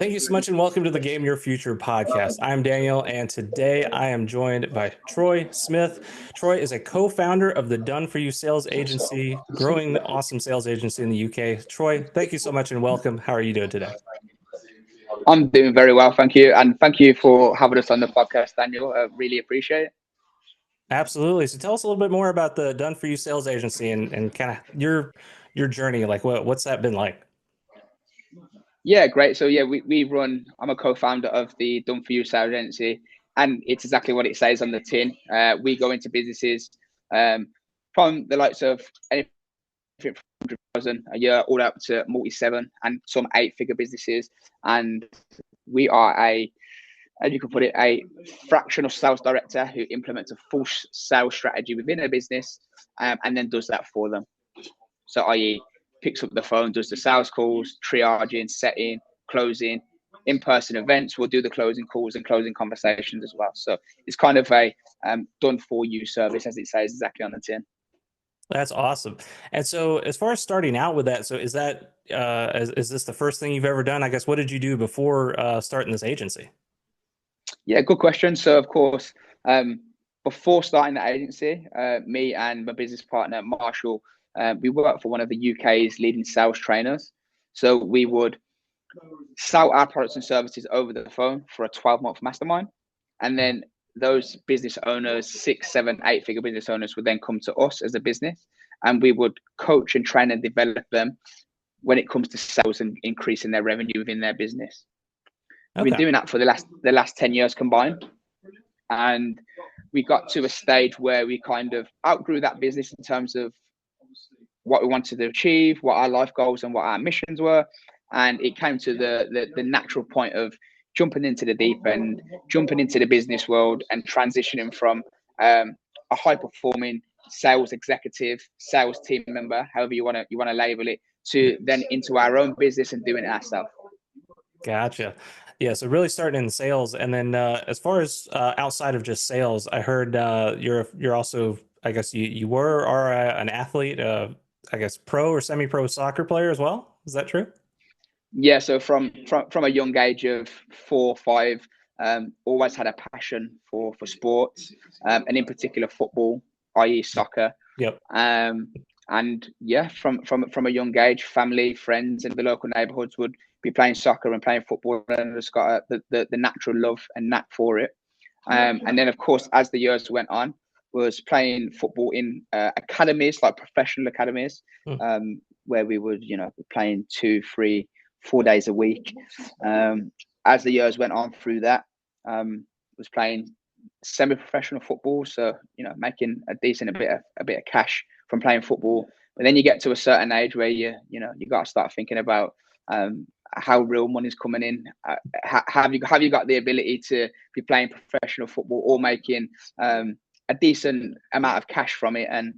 Thank you so much and welcome to the Game Your Future podcast. I'm Daniel, and today I am joined by Troy Smith. Troy is a co-founder of the Done For You sales agency, growing the awesome sales agency in the UK. Troy, thank you so much and welcome. How are you doing today? I'm doing very well, thank you. And thank you for having us on the podcast, Daniel. I really appreciate it. Absolutely. So tell us a little bit more about the Done For You sales agency and kind of your journey. Like what's that been like? Yeah, great. So yeah, I'm a co-founder of the Done For You sales agency, and it's exactly what it says on the tin. We go into businesses from the likes of anything from 100,000 a year all up to multi-seven and some eight-figure businesses. And we are as you could put it, a fractional sales director who implements a full sales strategy within a business and then does that for them. So, i.e., picks up the phone, does the sales calls, triaging, setting, closing, in-person events. We'll do the closing calls and closing conversations as well. So it's kind of a done for you service, as it says exactly on the tin. That's awesome. And so as far as starting out with that, so is that is this the first thing you've ever done? I guess what did you do before starting this agency? Yeah, good question. So, of course, before starting the agency, me and my business partner, Marshall, we worked for one of the UK's leading sales trainers. So we would sell our products and services over the phone for a 12-month mastermind. And then those business owners, 6, 7, 8-figure business owners would then come to us as a business, and we would coach and train and develop them when it comes to sales and increasing their revenue within their business. We've been doing that for the last 10 years combined. And we got to a stage where we kind of outgrew that business in terms of what we wanted to achieve, what our life goals and what our missions were. And it came to the natural point of jumping into the deep end, jumping into the business world and transitioning from a high performing sales executive, sales team member, however you want to label it, to then into our own business and doing it ourselves. Gotcha. Yeah, so really starting in sales, and then as far as outside of just sales, I heard you're also, I guess you are an athlete, I guess pro or semi-pro soccer player as well. Is that true? Yeah, so from a young age of 4 or 5, always had a passion for sports, and in particular football, i.e. soccer. Yep. And yeah, from a young age, family, friends in the local neighborhoods would be playing soccer and playing football, and just got the natural love and knack for it. And then, of course, as the years went on, was playing football in academies, like professional academies, where we would, playing 2, 3, 4 days a week. As the years went on through that, was playing semi-professional football, so making a bit of cash from playing football. But then you get to a certain age where you got to start thinking about how real money's coming in. Have you got the ability to be playing professional football or making a decent amount of cash from it? And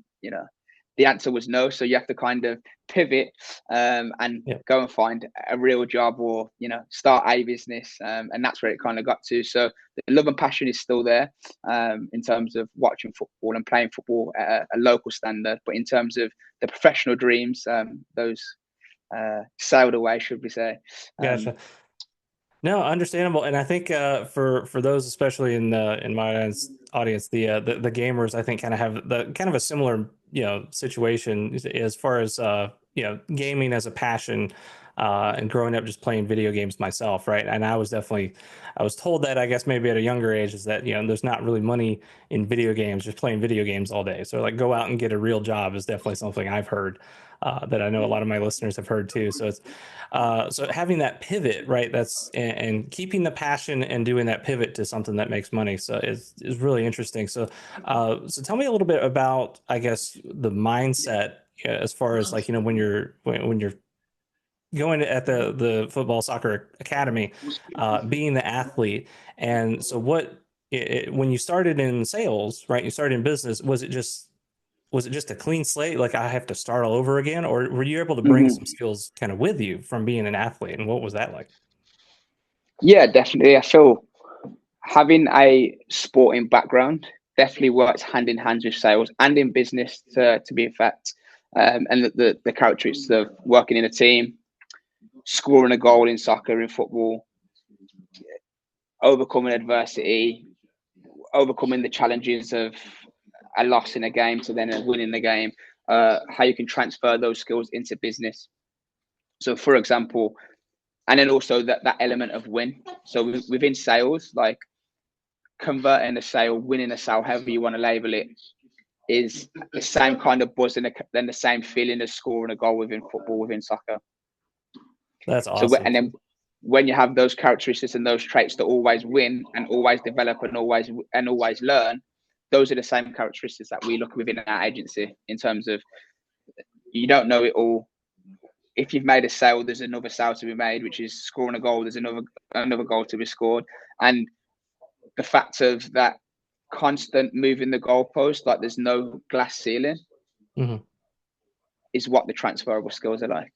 the answer was no. So you have to kind of pivot and go and find a real job or start a business, and that's where it kind of got to. So the love and passion is still there in terms of watching football and playing football at a local standard, but in terms of the professional dreams, those sailed away, should we say. Gotcha. No, understandable, and I think for those, especially in my audience, the gamers, I think kind of have a similar situation as far as gaming as a passion, and growing up just playing video games myself, right? And I was told that, I guess maybe at a younger age, is that there's not really money in video games, just playing video games all day. So like go out and get a real job is definitely something I've heard. That I know a lot of my listeners have heard too. So it's so having that pivot, right? And keeping the passion and doing that pivot to something that makes money. So is really interesting. So so tell me a little bit about, I guess, the mindset as far as like when you're going at the football soccer academy, being the athlete. And so when you started in sales, right? You started in business. Was it just a clean slate? Like I have to start all over again? Or were you able to bring some skills kind of with you from being an athlete? And what was that like? Yeah, definitely. I feel having a sporting background definitely works hand in hand with sales and in business to be in fact. And the characteristics of working in a team, scoring a goal in soccer, in football, overcoming adversity, overcoming the challenges of a loss in a game to then winning the game, how you can transfer those skills into business. So, for example, and then also that element of win. So within sales, like converting a sale, winning a sale, however you want to label it, is the same kind of buzz and then the same feeling as scoring a goal within football, within soccer. That's So awesome. and then when you have those characteristics and those traits to always win and always develop and always learn, those are the same characteristics that we look within our agency in terms of you don't know it all. If you've made a sale, there's another sale to be made, which is scoring a goal. There's another goal to be scored, and the fact of that constant moving the goalpost, like there's no glass ceiling, Mm-hmm. is what the transferable skills are like.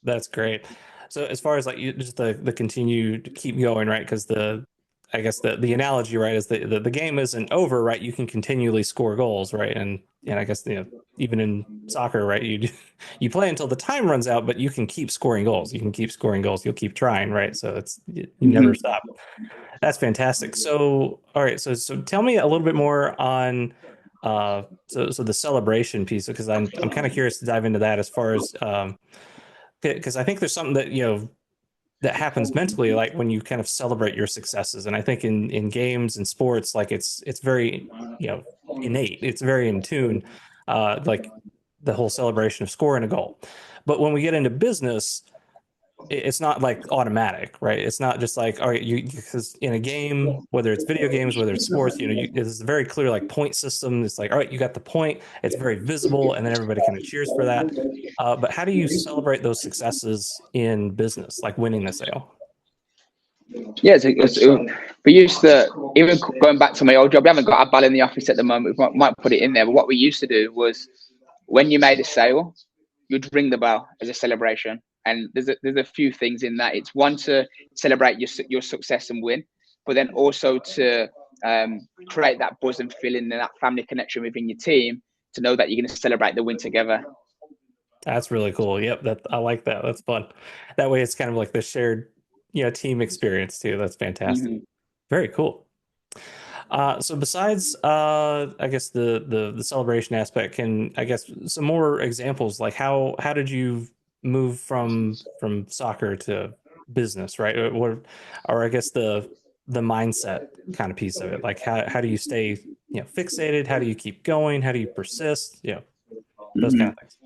That's great. So as far as like you just the continue to keep going, right? Because the I guess the analogy, right, is the game isn't over, right? You can continually score goals, right? And I guess even in soccer, right, you play until the time runs out, but you can keep scoring goals. You can keep scoring goals. You'll keep trying, right? So you never Mm-hmm. stop. That's fantastic. So all right, so tell me a little bit more on so the celebration piece because I'm kind of curious to dive into that as far as because I think there's something that that happens mentally like when you kind of celebrate your successes, and I think in games and sports like it's very innate, it's very in tune, like the whole celebration of scoring a goal. But when we get into business, it's not like automatic, right? It's not just like, all right, you because in a game, whether it's video games, whether it's sports, it's a very clear like point system. It's like, all right, you got the point. It's very visible, and then everybody kind of cheers for that. But how do you celebrate those successes in business, like winning the sale? Yeah, we used to, even going back to my old job, we haven't got a bell in the office at the moment. We might put it in there. But what we used to do was when you made a sale, you'd ring the bell as a celebration. And there's a few things in that. It's one to celebrate your success and win, but then also to create that buzz and feeling and that family connection within your team to know that you're going to celebrate the win together. That's really cool. Yep, that I like that. That's fun. That way, it's kind of like the shared, team experience too. That's fantastic. Mm-hmm. Very cool. So besides, I guess the celebration aspect, can I guess some more examples like how did you move from soccer to business, right? Or I guess the mindset kind of piece of it. Like how do you stay fixated? How do you keep going? How do you persist? Those kind Mm-hmm. of things.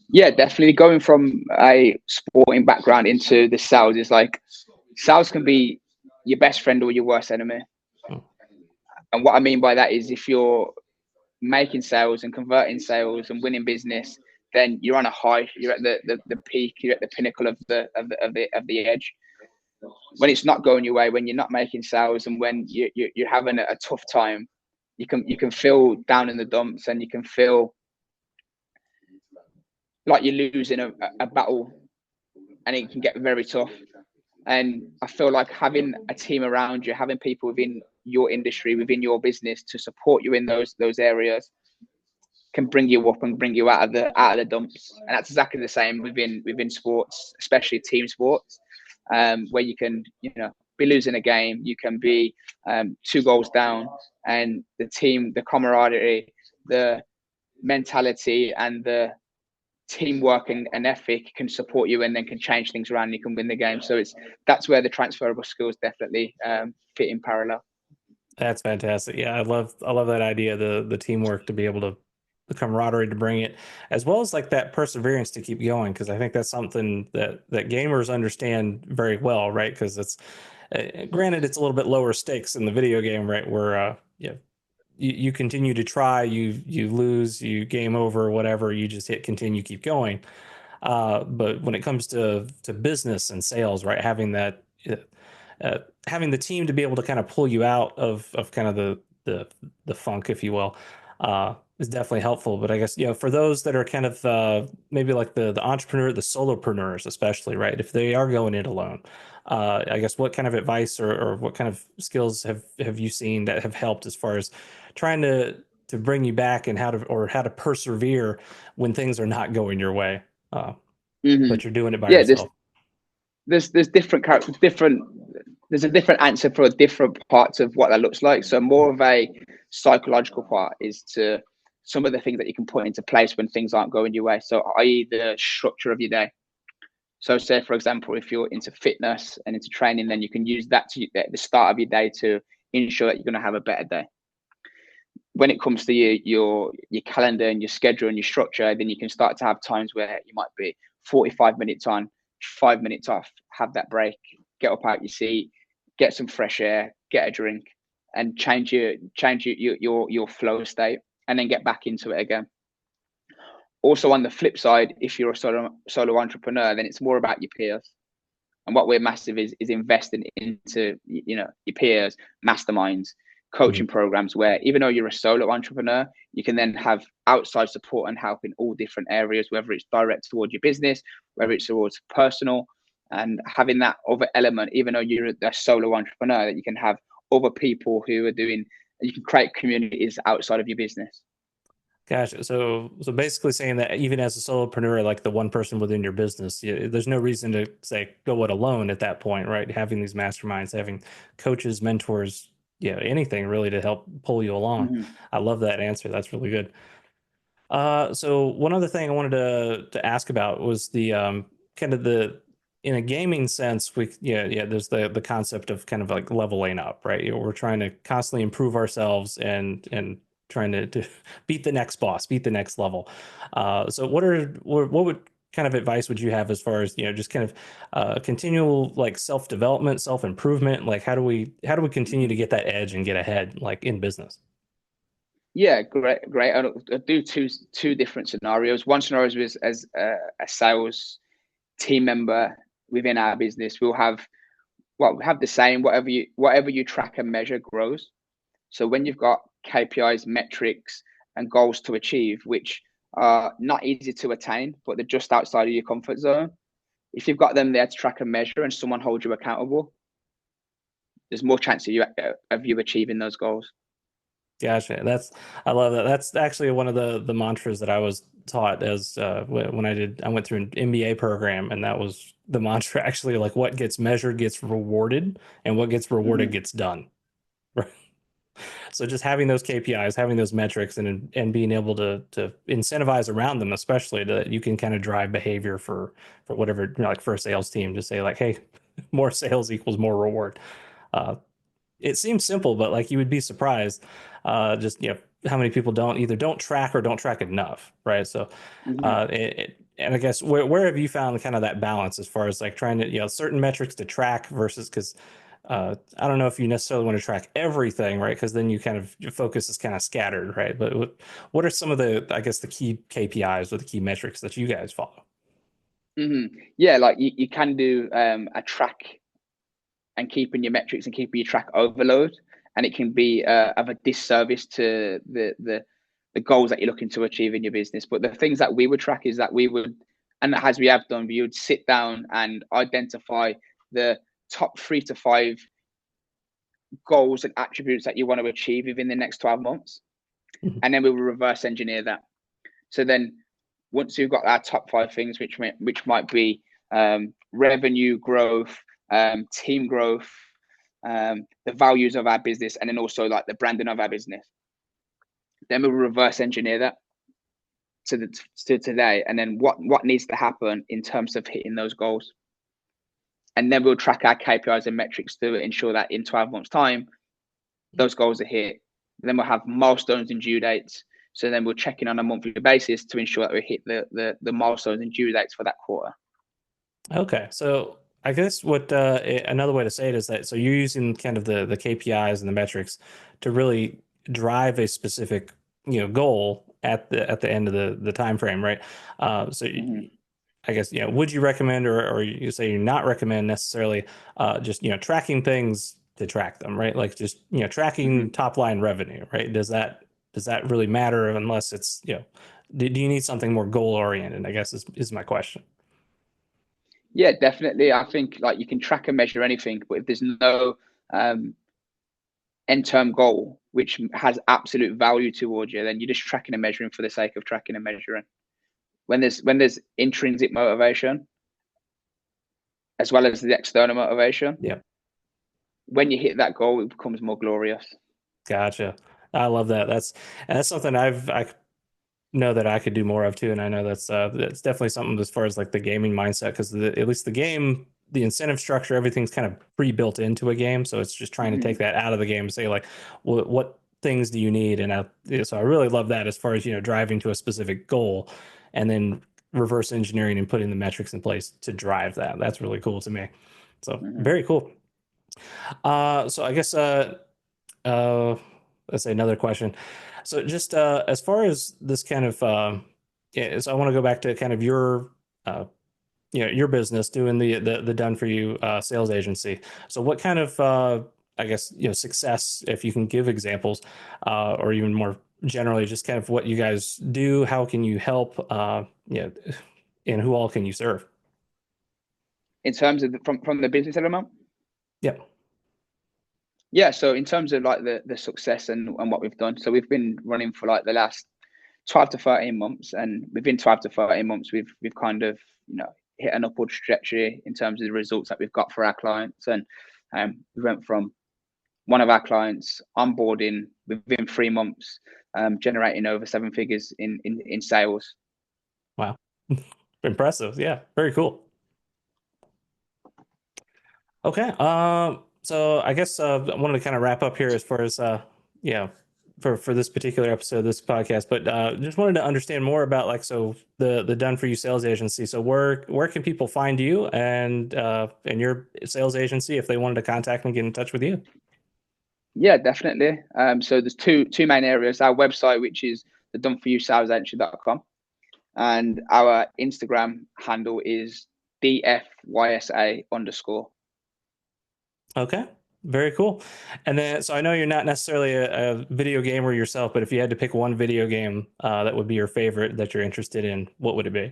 Yeah, definitely. Going from a sporting background into the sales is like sales can be your best friend or your worst enemy. Hmm. And what I mean by that is if you're making sales and converting sales and winning business, then you're on a high. You're at the peak. You're at the pinnacle of the edge. When it's not going your way, when you're not making sales, and when you're having a tough time, you can feel down in the dumps, and you can feel like you're losing a battle, and it can get very tough. And I feel like having a team around you, having people within your industry, within your business to support you in those areas can bring you up and bring you out of the dumps. And that's exactly the same within sports, especially team sports, where you can be losing a game, you can be 2 goals down, and the team, the camaraderie, the mentality, and the teamwork and ethic can support you and then can change things around and you can win the game. So that's where the transferable skills definitely fit in parallel. That's fantastic. Yeah, I love that idea, the teamwork to be able to the camaraderie to bring it, as well as like that perseverance to keep going, because I think that's something that gamers understand very well, right? Because it's granted it's a little bit lower stakes in the video game, right? Where you continue to try, you lose, you game over, whatever, you just hit continue, keep going. But when it comes to business and sales, right, having the team to be able to kind of pull you out of kind of the funk, if you will, is definitely helpful. But I guess for those that are kind of maybe like the entrepreneur, the solopreneurs, especially, right, if they are going it alone, I guess what kind of advice or what kind of skills have you seen that have helped as far as trying to bring you back and how to persevere when things are not going your way, uh, Mm-hmm. but you're doing it by Yeah, there's yourself. there's there's different characters, there's a different answer for different parts of what that looks like. So more of a psychological part is to some of the things that you can put into place when things aren't going your way. So i.e. the structure of your day. So say, for example, if you're into fitness and into training, then you can use that to at the start of your day to ensure that you're going to have a better day. When it comes to your calendar and your schedule and your structure, then you can start to have times where you might be 45 minutes on, 5 minutes off, have that break, get up out your seat, get some fresh air, get a drink, and change your flow state, and then get back into it again. Also, on the flip side, if you're a solo entrepreneur, then it's more about your peers. And what we're massive is investing into your peers, masterminds, Mhm. coaching programs, where even though you're a solo entrepreneur, you can then have outside support and help in all different areas, whether it's direct towards your business, whether it's towards personal, and having that other element, even though you're a solo entrepreneur, that you can have other people who are doing, you can create communities outside of your business. Gotcha. So basically saying that even as a solopreneur, like the one person within your business, there's no reason to say go it alone at that point, right? Having these masterminds, having coaches, mentors, anything really to help pull you along. Mm-hmm. I love that answer. That's really good. So one other thing I wanted to ask about was the kind of the in a gaming sense, there's the concept of kind of like leveling up, right? We're trying to constantly improve ourselves and trying to beat the next boss, beat the next level. So what would kind of advice would you have as far as, just kind of continual like self-development, self-improvement? Like how do we continue to Mm-hmm. get that edge and get ahead like in business? Yeah, great. I'll do two different scenarios. One scenario is as a sales team member within our business. We have the same, whatever you track and measure grows. So when you've got KPIs, metrics, and goals to achieve, which are not easy to attain, but they're just outside of your comfort zone, if you've got them there to track and measure and someone holds you accountable, there's more chance of you achieving those goals. Gotcha. I love that. That's actually one of the mantras that I was taught as when I went through an MBA program, and that was the mantra actually like what gets measured gets rewarded, and what gets rewarded Mm-hmm. gets done. Right. So just having those KPIs, having those metrics, and being able to incentivize around them, especially that you can kind of drive behavior for whatever, like for a sales team to say like, hey, more sales equals more reward. Uh, it seems simple, but like you would be surprised, just how many people don't track or don't track enough, right? So, Mm-hmm. and I guess where have you found kind of that balance as far as like trying to certain metrics to track versus because I don't know if you necessarily want to track everything, right? Because then you kind of your focus is kind of scattered, right? But what are some of the I guess the key KPIs or the key metrics that you guys follow? Mm-hmm. Yeah, like you can do a track and keeping your metrics and keeping your track overload, and it can be of a disservice to the goals that you're looking to achieve in your business. But the things that we would track is that we would, and as we have done, we would sit down and identify the top 3 to 5 goals and attributes that you want to achieve within the next 12 months, Mhm. and then we will reverse engineer that. So then once you've got our top 5 things, which might be revenue growth, team growth, the values of our business, and then also like the branding of our business. Then we'll reverse engineer that to today, and then what needs to happen in terms of hitting those goals, and then we'll track our KPIs and metrics to ensure that in 12 months' time those goals are hit. Then we'll have milestones and due dates. So then we'll check in on a monthly basis to ensure that we hit the milestones and due dates for that quarter. Okay, so I guess what another way to say it is that so you're using kind of the KPIs and the metrics to really drive a specific goal at the end of the time frame, right? So Mm-hmm. I guess would you recommend or you say you not recommend necessarily just tracking things to track them, right? Like just tracking Mm-hmm. top line revenue, right? Does that really matter unless it's do you need something more goal oriented? I guess is my question. Yeah, definitely. I think like you can track and measure anything, but if there's no um, end term goal which has absolute value towards you, then you're just tracking and measuring for the sake of tracking and measuring. When there's intrinsic motivation as well as the external motivation, Yeah. when you hit that goal, it becomes more glorious. Gotcha. I love that. That's something I know that I could do more of too, and I know that's definitely something as far as like the gaming mindset, because at least the game, the incentive structure, everything's kind of pre-built into a game, so it's just trying to take Mm-hmm. that out of the game and say like, what things do you need? And so I really love that as far as driving to a specific goal, and then reverse engineering and putting the metrics in place to drive that. That's really cool to me. So Mm-hmm. very cool. So I guess uh, let's say another question. So just as far as this kind of yeah, so I want to go back to kind of your your business doing the done for you sales agency. So what kind of I guess success, if you can give examples, or even more generally, just kind of what you guys do, how can you help, and who all can you serve? In terms of from the business element, Yep. yeah. So in terms of like the success and what we've done, so we've been running for like the last 12 to 13 months, and within 12 to 13 months, we've kind of hit an upward trajectory in terms of the results that we've got for our clients, and we went from one of our clients onboarding within 3 months, generating over seven figures in sales. Wow. Impressive. Yeah. Very cool. Okay. So I guess I wanted to kind of wrap up here as far as yeah, for this particular episode, this podcast, but just wanted to understand more about like so the Done For You sales agency. So where can people find you and your sales agency if they wanted to contact and get in touch with you? Yeah, definitely. So there's two main areas: our website, which is the doneforyousalesentry.com, and our Instagram handle is dfysa underscore. Okay. Very cool. And then, so I know you're not necessarily a video gamer yourself, but if you had to pick one video game that would be your favorite that you're interested in, what would it be?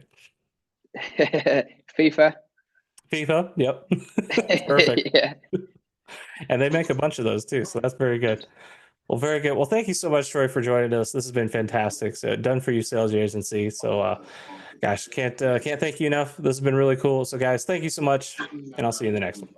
FIFA. FIFA. Yep. That's perfect. Yeah. And they make a bunch of those too, so that's very good. Well, very good. Well, thank you so much, Troy, for joining us. This has been fantastic. So, done for you, sales agency. So, gosh, can't thank you enough. This has been really cool. So, guys, thank you so much, and I'll see you in the next one.